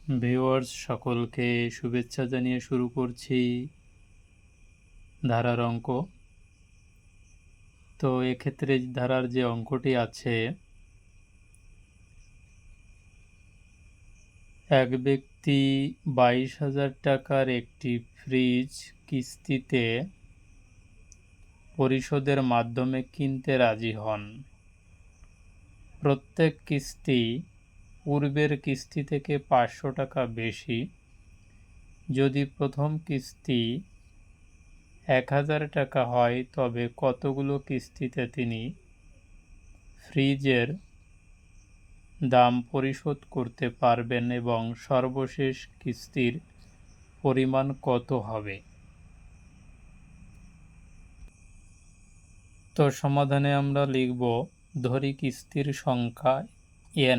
Viewers সকলকে শুভেচ্ছা জানিয়ে শুরু করছি ধারার অঙ্ক। তো এক্ষেত্রে ধারার যে অঙ্কটি আছে, এক ব্যক্তি 22,000 টাকার একটি ফ্রিজ কিস্তিতে পরিশোধের মাধ্যমে কিনতে রাজি হন। প্রত্যেক কিস্তি পূর্বের কিস্তি থেকে 500 টাকা বেশি। যদি প্রথম কিস্তি 1,000 টাকা হয় তবে কতগুলো কিস্তিতে তিনি ফ্রিজের দাম পরিশোধ করতে পারবেন এবং সর্বশেষ কিস্তির পরিমাণ কত হবে? তো সমাধানে আমরা লিখব, ধরি কিস্তির সংখ্যা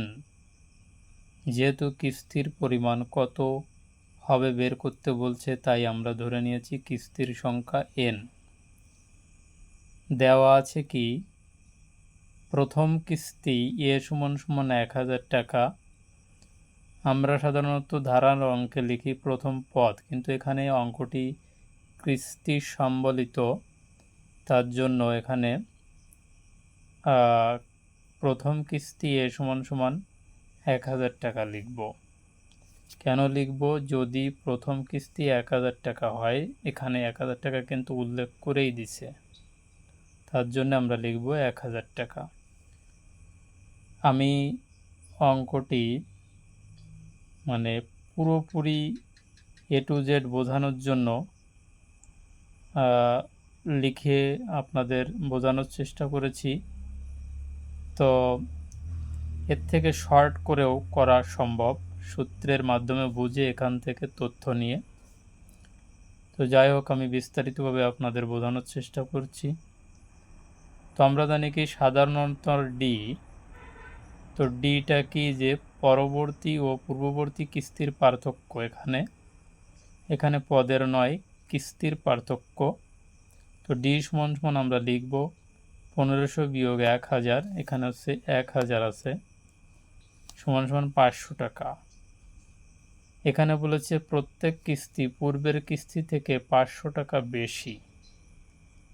n, যেহেতু কিস্তির পরিমাণ কত হবে বের করতে বলছে তাই আমরা ধরে নিয়েছি কিস্তির সংখ্যা n। দেওয়া আছে কি প্রথম কিস্তি a = 1,000 টাকা। আমরা সাধারণত ধারার অঙ্কে লিখি প্রথম পদ, কিন্তু এখানে অঙ্কটি কিস্তি সম্বলিত, তার জন্য এখানে প্রথম কিস্তি a = 1,000 টাকা লিখব। কেন লিখব? যদি প্রথম কিস্তি 1,000 টাকা হয়, এখানে 1,000 টাকা কিন্তু উল্লেখ করেই দিছে, তার জন্য আমরা লিখব 1,000 টাকা। আমি অঙ্কটি পুরোপুরি A to Z বোঝানোর জন্য লিখে আপনাদের বোঝানোর চেষ্টা করেছি। তো এর থেকে শর্ট করেও করা সম্ভব, সূত্রের মাধ্যমে বুঝে এখান থেকে তথ্য নিয়ে। তো যাই হোক, আমি বিস্তারিতভাবে আপনাদের বোঝানোর চেষ্টা করছি। তো আমরা জানি কি সাধারণত ডি, তো ডিটা কি, যে পরবর্তী ও পূর্ববর্তী কিস্তির পার্থক্য। এখানে পদের নয়, কিস্তির পার্থক্য। তো ডি = আমরা লিখব 1500 বিয়োগ 1,000, এখানে হচ্ছে 1,000 আছে, = 500 টাকা। এখানে বলেছে প্রত্যেক কিস্তি পূর্বের কিস্তি থেকে 500 টাকা বেশি।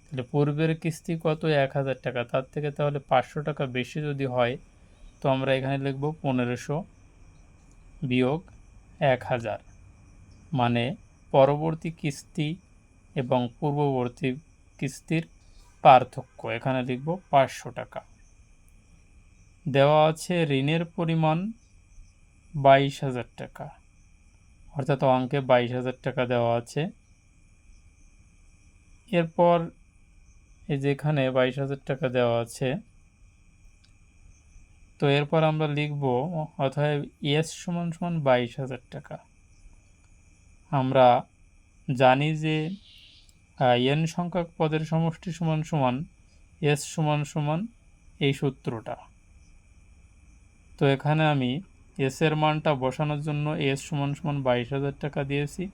তাহলে পূর্বের কিস্তি কত? 1,000 টাকা, তার থেকে তাহলে 500 টাকা বেশি যদি হয়, তো আমরা এখানে লিখব 1500 বিয়োগ 1,000, মানে পরবর্তী কিস্তি এবং পূর্ববর্তী কিস্তির পার্থক্য। এখানে লিখব 500 টাকা। দেওয়া আছে ঋণের পরিমাণ 22,000 টাকা, অর্থাৎ অঙ্কে 22,000 টাকা দেওয়া আছে। এরপর এই যে এখানে 22,000 টাকা দেওয়া আছে, তো এরপর আমরা লিখব অতএব S = 22,000 টাকা। আমরা জানি যে n সংখ্যক পদের সমষ্টি S = এই সূত্রটা। তো এখানে আমি S এর মানটা বসানোর জন্য S = 22,000 টাকা দিয়েছি।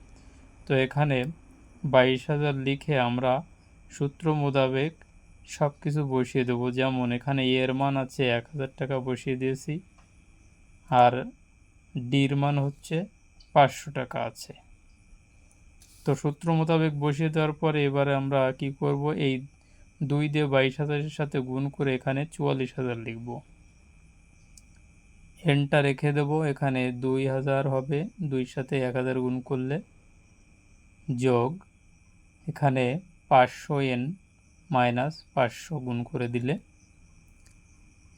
তো এখানে 22,000 লিখে আমরা সূত্র মোতাবেক সব কিছু বসিয়ে দেবো। যেমন এখানে এর মান আছে 1,000 টাকা, বসিয়ে দিয়েছি, আর ডির মান হচ্ছে 500 টাকা আছে। তো সূত্র মোতাবেক বসিয়ে দেওয়ার পরে এবারে আমরা কি করব, এই 2 দিয়ে 22,000-এর সাথে গুণ করে এখানে 44,000 লিখব। এনটা রেখে দেব, এখানে 2,000 হবে, 2-র সাথে 1,000 গুণ করলে, যোগ এখানে 500n মাইনাস 500 গুণ করে দিলে,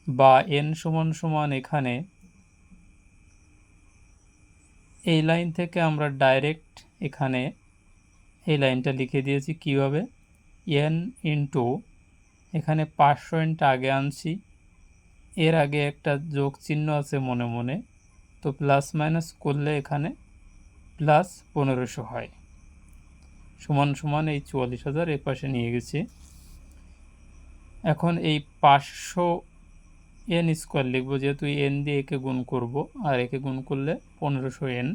বা n = এখানে এই লাইন থেকে আমরা ডাইরেক্ট এখানে এই লাইনটা লিখে দিয়েছি। কিভাবে? n ইন্টু এখানে 500nটা আগে আনছি, এর আগে একটা যোগ চিহ্ন আছে মনে মনে, তো প্লাস মাইনাস করলে এখানে প্লাস 1500 হয়, সমান এই 44,000 এর পাশে নিয়ে গেছি। এখন এই 500n² লিখব, যেহেতু n দিয়ে একে গুণ করব, আর একে গুণ করলে 1500n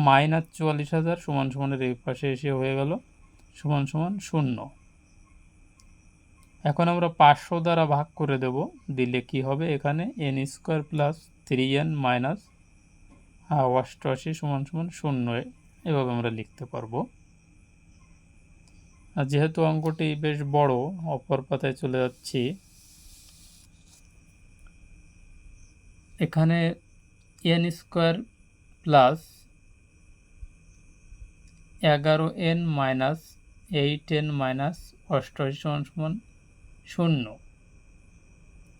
মাইনাস 44,000 সমান এই পাশে এসে হয়ে গেল সমান 0। এখন আমরা 500 দ্বারা ভাগ করে দেব, দিলে কি হবে? এখানে n² + 3n মাইনাস 88 সমান সমান 0 এভাবে আমরা লিখতে পারবো। আর যেহেতু অঙ্কটি বেশ বড়, অপর পাতায় চলে যাচ্ছি। এখানে n square plus 11n minus 8n minus 88 সমান সমান 0।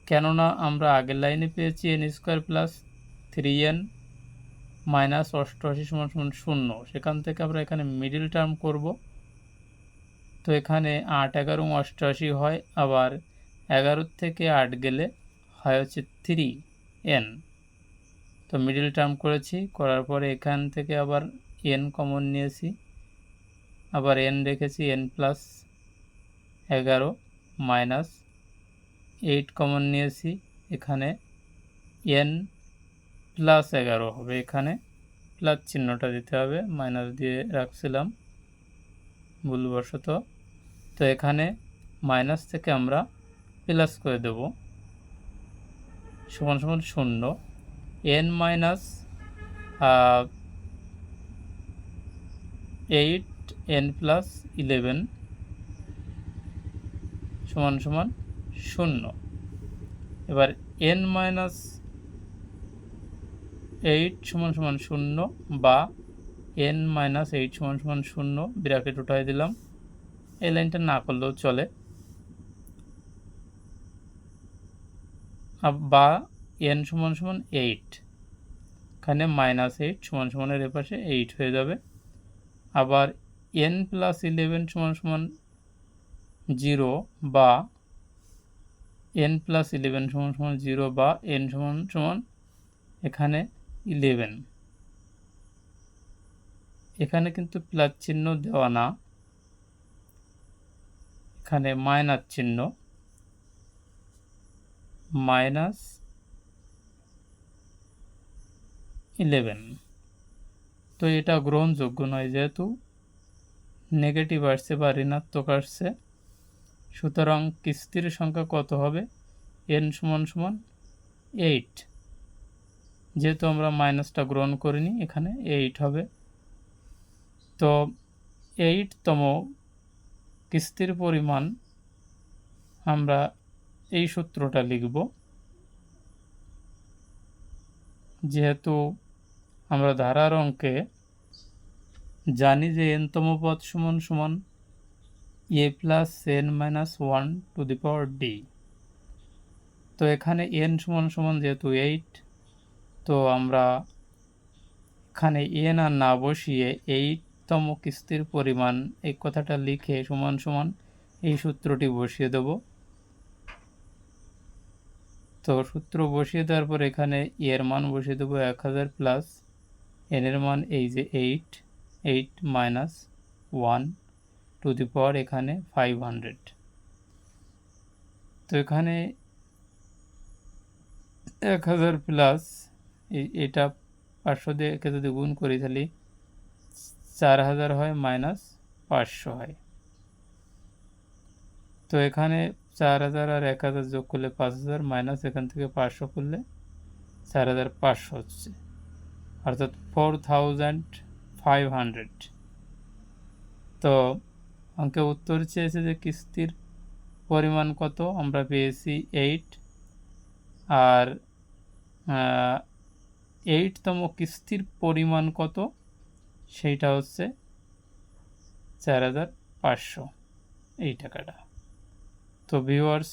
কেননা আমরা আগের লাইনে পেয়েছি n square plus 3n minus 88 সমান সমান 0, সেখান থেকে আমরা এখানে মিডিল টার্ম করব। তো এখানে 8, 11 এবং 88 হয়, আবার 11 থেকে 8 গেলে হয় হচ্ছে 3n। তো মিডিল টার্ম করেছি, করার পরে এখান থেকে আবার n কমন নিয়েছি, আবার n রেখেছি, n প্লাস 11 মাইনাস 8 কমন নিয়েছি, এখানে n প্লাস 11 হবে, এখানে প্লাস চিহ্নটা দিতে হবে, মাইনাস দিয়ে রাখছিলাম ভুলবশত। তো এখানে মাইনাস থেকে আমরা প্লাস করে দেব, সমান সমান 0। n মাইনাস 8n প্লাস 11 সমান সমান 0। এবার n মাইনাস 8 সমান সমান 0 বা n মাইনাস 8 সমান সমান 0 ব্র্যাকেট উঠাই দিলাম। এই লাইনটা না করলেও চলে, বা n সমান সমান 8, এখানে মাইনাস 8 সমান সমানের এপাশে 8 হয়ে যাবে। আবার n প্লাস 11 সমান সমান 0 বা n প্লাস 11 সমান সমান 0 বা n সমান সমান এখানে 11। এখানে কিন্তু প্লাস চিহ্ন দেওয়া না, এখানে মাইনাস চিহ্ন, মাইনাস 11। তো এটা গ্রহণযোগ্য নয়, যেহেতু নেগেটিভ আসছে বা ঋণাত্মক আসছে। সুতরাং কিস্তির সংখ্যা কত হবে? n সমান সমান 8, যেহেতু আমরা মাইনাসটা গ্রহণ করিনি, এখানে 8 হবে। তো 8তম কিস্তির পরিমাণ আমরা এই সূত্রটা লিখব, যেহেতু আমরা ধারার অঙ্কে জানি যে nতম পদ সমান সমান a plus n minus 1 to the power d। তো এখানে n সমান সমান যেহেতু 8, তো আমরা এখানে n আর না বসিয়ে 8তম কিস্তির পরিমাণ এই কথাটা লিখে সমান সমান এই সূত্রটি বসিয়ে দেব। তো সূত্র বসিয়ে দেওয়ার পর এখানে এর মান বসিয়ে দেবো 1000 প্লাস n এর মান এই যে 8 মাইনাস 1 টু দি পাওয়ার এখানে 500। তো এখানে 1000 প্লাস এটা 500 দিয়ে একে যদি গুণ করি তাহলে 4000 হয়, মাইনাস 500 হয়। তো এখানে 4000 আর 1000 যোগ করলে 5000, মাইনাস এখান থেকে 500 করলে 4500 হচ্ছে, অর্থাৎ 4500। তো অঙ্কে উত্তর চেয়েছে যে কিস্তির পরিমাণ কত, আমরা পেয়েছি 8, আর 8তম কিস্তির পরিমাণ কত সেইটা হচ্ছে 4500 এই টাকাটা। তো ভিউয়ার্স,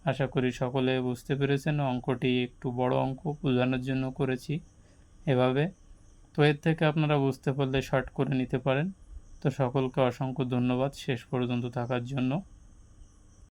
আশা করি সকলে বুঝতে পেরেছেন, অঙ্কটি একটু বড় অঙ্ক, বোঝানোর জন্য করেছি এভাবে। তো এর থেকে আপনারা বুঝতে পারলে শর্ট করে নিতে পারেন। তো সকলকে অসংখ্য ধন্যবাদ শেষ পর্যন্ত থাকার জন্য।